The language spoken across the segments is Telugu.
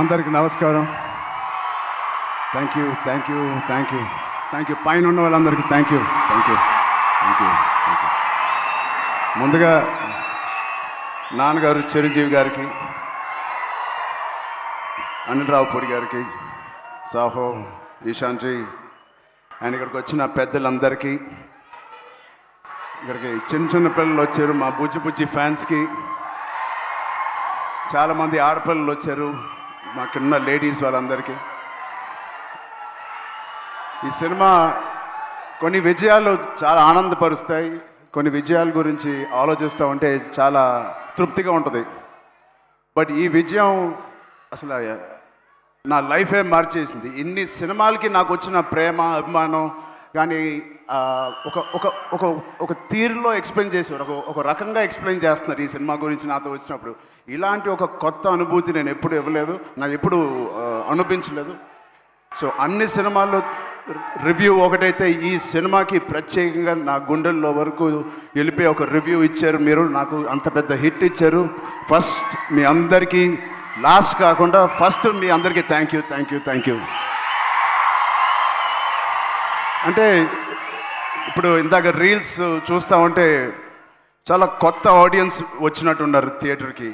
అందరికి నమస్కారం. Thank you thank you thank you thank you పైన ఉన్న వాళ్ళందరికీ thank you thank you thank you thank you. ముందుగా నాన్నగారు చిరంజీవి గారికి, అనిల్ రావుపూడి గారికి, సాహో, ఈశాన్జీ అండ్ ఇక్కడికి వచ్చిన పెద్దలందరికీ, ఇక్కడికి చిన్న చిన్న పిల్లలు వచ్చారు, మా బుజ్జి బుజ్జి ఫ్యాన్స్కి, చాలామంది ఆడపిల్లలు వచ్చారు, మాకున్న లేడీస్ వాళ్ళందరికీ. ఈ సినిమా కొన్ని విజయాలు చాలా ఆనందపరుస్తాయి, కొన్ని విజయాల గురించి ఆలోచిస్తూ ఉంటే చాలా తృప్తిగా ఉంటుంది. బట్ ఈ విజయం అసలు నా లైఫే మార్చేసింది. ఇన్ని సినిమాలకి నాకు వచ్చిన ప్రేమ అభిమానం కానీ ఒక ఒక ఒక ఒక తీరులో ఎక్స్ప్లెయిన్ చేసేవారు, ఒక రకంగా ఎక్స్ప్లెయిన్ చేస్తున్నారు ఈ సినిమా గురించి నాతో వచ్చినప్పుడు. ఇలాంటి ఒక కొత్త అనుభూతి నేను ఎప్పుడు ఇవ్వలేదు, నాకు ఎప్పుడు అనిపించలేదు. సో అన్ని సినిమాల్లో రివ్యూ ఒకటైతే ఈ సినిమాకి ప్రత్యేకంగా నా గుండెల్లో వరకు వెళ్ళిపోయి ఒక రివ్యూ ఇచ్చారు మీరు, నాకు అంత పెద్ద హిట్ ఇచ్చారు. ఫస్ట్ మీ అందరికీ, లాస్ట్ కాకుండా ఫస్ట్ మీ అందరికీ thank you thank you thank you. అంటే ఇప్పుడు ఇందాక రీల్స్ చూస్తూ ఉంటే చాలా కొత్త ఆడియన్స్ వచ్చినట్టున్నారు థియేటర్కి.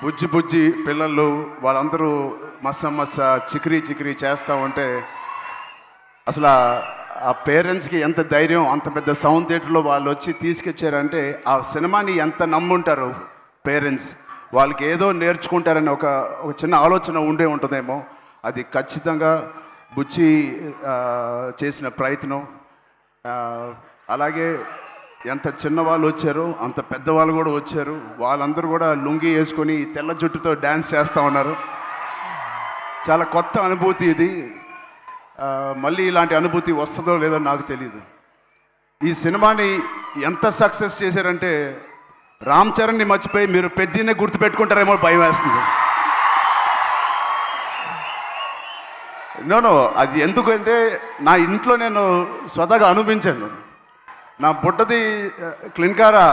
బుజ్జి బుజ్జి పిల్లలు వాళ్ళందరూ మస్స చికిరీ చికిరీ చేస్తూ ఉంటే అసలు ఆ పేరెంట్స్కి ఎంత ధైర్యం, అంత పెద్ద సౌండ్ థియేటర్లో వాళ్ళు వచ్చి తీసుకొచ్చారంటే ఆ సినిమాని ఎంత నమ్ముంటారు పేరెంట్స్. వాళ్ళకి ఏదో నేర్చుకుంటారని ఒక చిన్న ఆలోచన ఉండే ఉంటుందేమో. అది ఖచ్చితంగా బుజ్జి చేసిన ప్రయత్నం. అలాగే ఎంత చిన్నవాళ్ళు వచ్చారో అంత పెద్దవాళ్ళు కూడా వచ్చారు. వాళ్ళందరూ కూడా లుంగి వేసుకొని తెల్ల జుట్టుతో డ్యాన్స్ చేస్తూ ఉన్నారు. చాలా కొత్త అనుభూతి ఇది. మళ్ళీ ఇలాంటి అనుభూతి వస్తుందో లేదో నాకు తెలియదు. ఈ సినిమాని ఎంత సక్సెస్ చేశారంటే రామ్ చరణ్ని మర్చిపోయి మీరు పెద్దనే గుర్తుపెట్టుకుంటారేమో భయం వేస్తుంది. నో అది ఎందుకంటే నా ఇంట్లో నేను స్వతహాగా అనిపించాను. నా బుట్టది క్లిన్కారా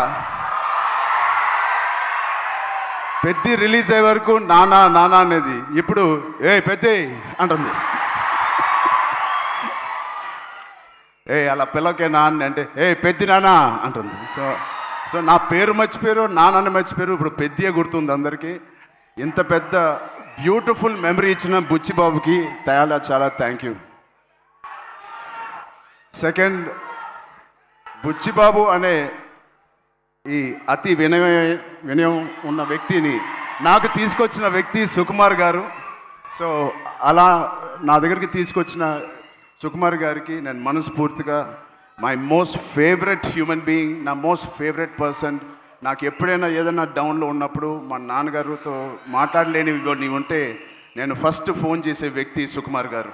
పెద్ది రిలీజ్ అయ్యే వరకు నానా నానా అనేది ఇప్పుడు పెద్ది అంటుంది. అలా పిల్లకే నాన్న అంటే పెద్ది నానా అంటుంది. సో నా పేరు మర్చిపోయారు, నాన్నని మర్చిపోయారు, ఇప్పుడు పెద్దియే గుర్తుంది అందరికీ. ఇంత పెద్ద బ్యూటిఫుల్ మెమరీ ఇచ్చిన బుచ్చిబాబుకి చాలా థ్యాంక్ యూ. సెకండ్, బుచ్చిబాబు అనే ఈ అతి వినయం ఉన్న వ్యక్తిని నాకు తీసుకొచ్చిన వ్యక్తి సుకుమార్ గారు. సో అలా నా దగ్గరికి తీసుకొచ్చిన సుకుమార్ గారికి నేను మనస్ఫూర్తిగా, my most favourite human being, నా మోస్ట్ ఫేవరెట్ పర్సన్. నాకు ఎప్పుడైనా ఏదైనా డౌన్లో ఉన్నప్పుడు మా నాన్నగారితో మాట్లాడలేనివి నీవు ఉంటే నేను ఫస్ట్ ఫోన్ చేసే వ్యక్తి సుకుమార్ గారు.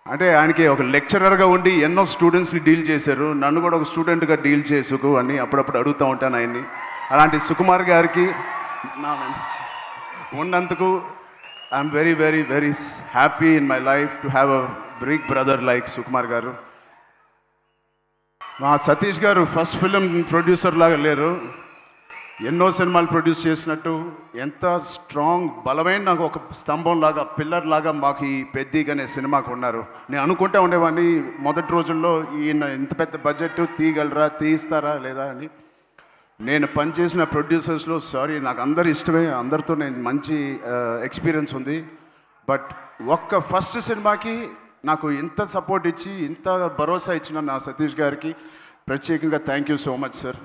అంటే ఆయనకి ఒక లెక్చరర్గా ఉండి ఎన్నో స్టూడెంట్స్ని డీల్ చేశారు, నన్ను కూడా ఒక స్టూడెంట్గా డీల్ చేసుకు అని అప్పుడప్పుడు అడుగుతూ ఉంటాను ఆయన్ని. అలాంటి సుకుమార్ గారికి నా ఉన్నందుకు I'm very very very happy in my life to have a big brother like Sukumar garu. మా సతీష్ గారు ఫస్ట్ ఫిలిం ప్రొడ్యూసర్ లాగా లేరు, ఎన్నో సినిమాలు ప్రొడ్యూస్ చేసినట్టు ఎంత స్ట్రాంగ్ బలమైన నాకు ఒక స్తంభం లాగా, పిల్లర్ లాగా మాకు ఈ పెద్దిగా అనే సినిమాకు ఉన్నారు. నేను అనుకుంటా ఉండేవాడిని మొదటి రోజుల్లో ఈయన ఇంత పెద్ద బడ్జెట్ తీస్తారా లేదా అని. నేను పనిచేసిన ప్రొడ్యూసర్స్లో నాకు అందరు ఇష్టమే, అందరితో నేను మంచి ఎక్స్పీరియన్స్ ఉంది. బట్ ఒక్క ఫస్ట్ సినిమాకి నాకు ఇంత సపోర్ట్ ఇచ్చి ఇంత భరోసా ఇచ్చిన నా సతీష్ గారికి ప్రత్యేకంగా thank you so much sir.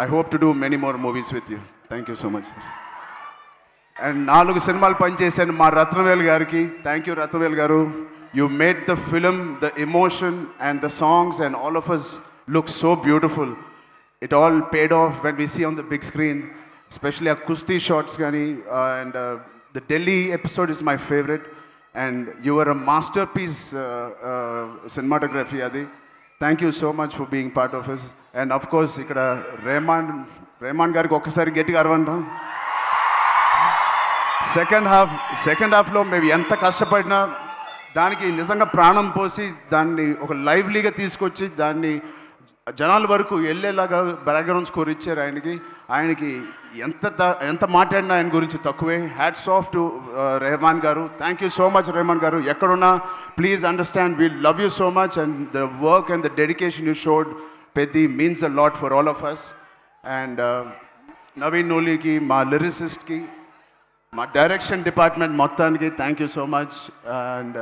I hope to do many more movies with you. Thank you so much sir. And 4 సినిమాలు పనిచేశాను మా రత్నవేల్ గారికి. Thank you Ratnavel garu. You made the film, the emotion and the songs and all of us look so beautiful. It all paid off when we see on the big screen, especially our Kusti shots gani, and the Delhi episode is my favorite, and you were a masterpiece cinematography adi. Thank you so much for being part of us. And of course ikkada Rehman gariki okkasari gettiga arvanda. second half lo maybe enta kashtapadina daniki nijanga pranam posi danni oka lively ga teesukochi danni జనాల వరకు వెళ్ళేలాగా బ్యాక్గ్రౌండ్ స్కోర్ ఇచ్చారు ఆయనకి ఎంత మాట్లాడినా ఆయన గురించి తక్కువే. Hats off to Rahman garu. Thank you so much Rahman garu. ఎక్కడున్నా please understand we love you so much and the work and the dedication you showed Peddi means a lot for all of us. And Naveen నూలికి, మా లిరిసిస్ట్కి, మా డైరెక్షన్ డిపార్ట్మెంట్ మొత్తానికి thank you so much. And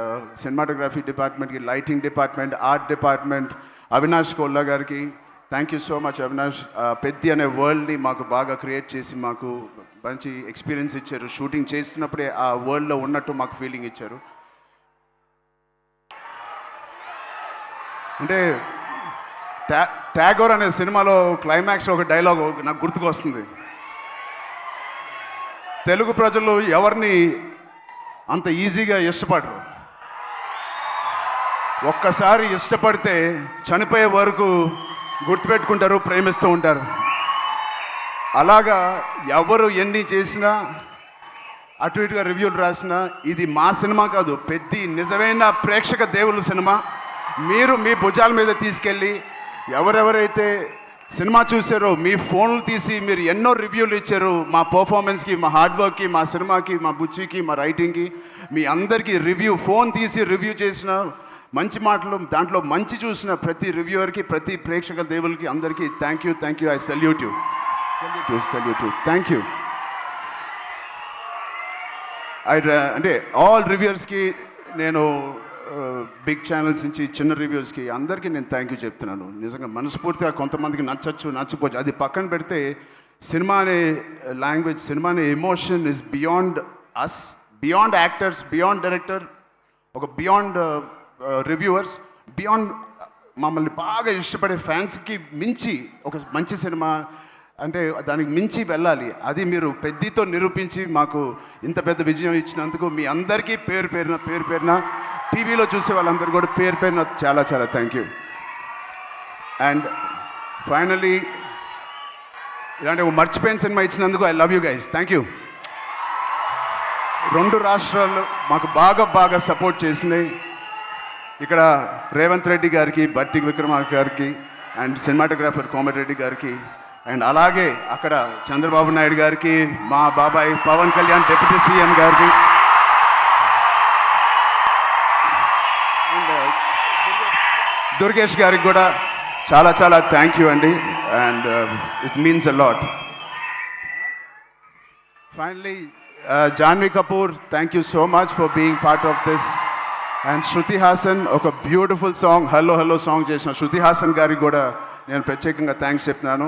cinematography డిపార్ట్మెంట్కి, lighting department, art department, Avinash Kolla గారికి thank you so much. Avinash Peddi అనే వరల్డ్ని మాకు బాగా క్రియేట్ చేసి మాకు మంచి ఎక్స్పీరియన్స్ ఇచ్చారు. షూటింగ్ చేస్తున్నప్పుడే ఆ వరల్డ్లో ఉన్నట్టు మాకు ఫీలింగ్ ఇచ్చారు. అంటే ట్యాగోర్ అనే సినిమాలో క్లైమాక్స్లో ఒక డైలాగ్ నాకు గుర్తుకు వస్తుంది. తెలుగు ప్రజలు ఎవరిని అంత ఈజీగా ఇష్టపడరు. ఒక్కసారి ఇష్టపడితే చనిపోయే వరకు గుర్తుపెట్టుకుంటారు, ప్రేమిస్తూ ఉంటారు. అలాగా ఎవరు ఎన్ని చేసినా, అటు ఇటుగా రివ్యూలు రాసినా, ఇది మా సినిమా కాదు, పెద్ది నిజమైన ప్రేక్షక దేవుళ్ళ సినిమా. మీరు మీ భుజాల మీద తీసుకెళ్ళి ఎవరెవరైతే సినిమా చూసారో మీ ఫోన్లు తీసి మీరు ఎన్నో రివ్యూలు ఇచ్చారు మా పర్ఫార్మెన్స్కి, మా హార్డ్ వర్క్కి, మా సినిమాకి, మా బుచ్చికి, మా రైటింగ్కి. మీ అందరికీ ఫోన్ తీసి రివ్యూ చేసిన మంచి మాటలు, దాంట్లో మంచి చూసిన ప్రతి రివ్యూవర్కి, ప్రతి ప్రేక్షక దేవులకి అందరికీ thank you. I salute you. Thank you. అంటే ఆల్ రివ్యూవర్స్కి నేను బిగ్ ఛానల్స్ నుంచి చిన్న రివ్యూస్కి అందరికీ నేను థ్యాంక్ యూ చెప్తున్నాను. నిజంగా మనస్ఫూర్తిగా. కొంతమందికి నచ్చచ్చు, నచ్చపోవచ్చు, అది పక్కన పెడితే సినిమా అనే లాంగ్వేజ్, సినిమా అనే emotion is beyond us, beyond actors, beyond director, ఒక బియాండ్ రివ్యూవర్స్, బియాండ్ మమ్మల్ని బాగా ఇష్టపడే ఫ్యాన్స్కి మించి ఒక మంచి సినిమా అంటే దానికి మించి వెళ్ళాలి. అది మీరు పెద్దితో నిరూపించి మాకు ఇంత పెద్ద విజయం ఇచ్చినందుకు మీ అందరికీ పేరు పేరున టీవీలో చూసే వాళ్ళందరూ కూడా పేరు పేరున చాలా థ్యాంక్ యూ. అండ్ ఫైనలీ ఇలాంటి ఒక మర్చిపోయిన సినిమా ఇచ్చినందుకు I love you guys. Thank you. 2 రాష్ట్రాలు మాకు బాగా సపోర్ట్ చేసినాయి. ఇక్కడ రేవంత్ రెడ్డి గారికి, బట్టి విక్రమార్క గారికి, అండ్ సినిమాటోగ్రాఫర్ కోమటిరెడ్డి గారికి, అండ్ అలాగే అక్కడ చంద్రబాబు నాయుడు గారికి, మా బాబాయ్ పవన్ కళ్యాణ్ డిప్యూటీ సీఎం గారికి, అండ్ దుర్గేష్ గారికి కూడా చాలా థ్యాంక్ యూ అండి. And it means a lot. Finally Janhvi Kapoor, thank you so much for being part of this. And Shruti Haasan, ఒక బ్యూటిఫుల్ సాంగ్ హలో సాంగ్ చేసిన శృతి హాసన్ గారికి కూడా నేను ప్రత్యేకంగా థ్యాంక్స్ చెప్తున్నాను.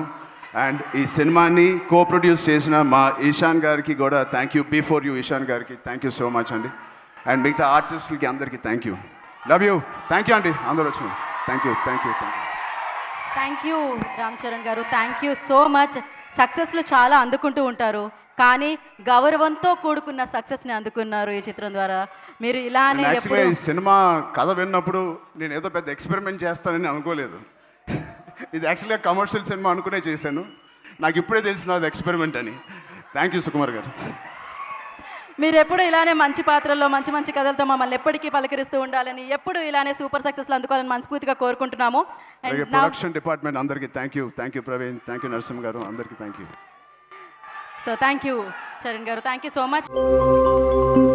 అండ్ ఈ సినిమాని ప్రొడ్యూస్ చేసిన మా ఈశాన్ గారికి కూడా thank you. Before you Ishaan గారికి థ్యాంక్ యూ సో మచ్ అండి. అండ్ మిగతా ఆర్టిస్టులకి అందరికీ thank you. Love you. Thank you అండి అందరూ వచ్చిన. Thank you. Thank you Ram Charan garu. Thank you so much. సక్సెస్లు చాలా అందుకుంటూ ఉంటారు, కానీ గౌరవంతో కూడుకున్న సక్సెస్ని అందుకున్నారు ఈ చిత్రం ద్వారా. మీరు ఇలానే యాక్చువల్గా ఈ సినిమా కథ విన్నప్పుడు నేను ఏదో పెద్ద ఎక్స్పెరిమెంట్ చేస్తానని అనుకోలేదు. ఇది యాక్చువల్గా కమర్షియల్ సినిమా అనుకునే చేశాను. నాకు ఇప్పుడే తెలిసిన అది ఎక్స్పెరిమెంట్ అని. థ్యాంక్ యూ సుకుమార్ గారు. మీరు ఎప్పుడు ఇలానే మంచి పాత్రల్లో మంచి కథలతో మమ్మల్ని ఎప్పటికీ పలకరిస్తూ ఉండాలని, ఎప్పుడు ఇలానే సూపర్ సక్సెస్లు అందుకోవాలని మనస్ఫూర్తిగా కోరుకుంటున్నాము. అండ్ ప్రొడక్షన్ డిపార్ట్మెంట్ అందరికీ thank you Praveen, thank you Narasimha garu, అందరికీ thank you. So thank you Charan garu. Thank you so much.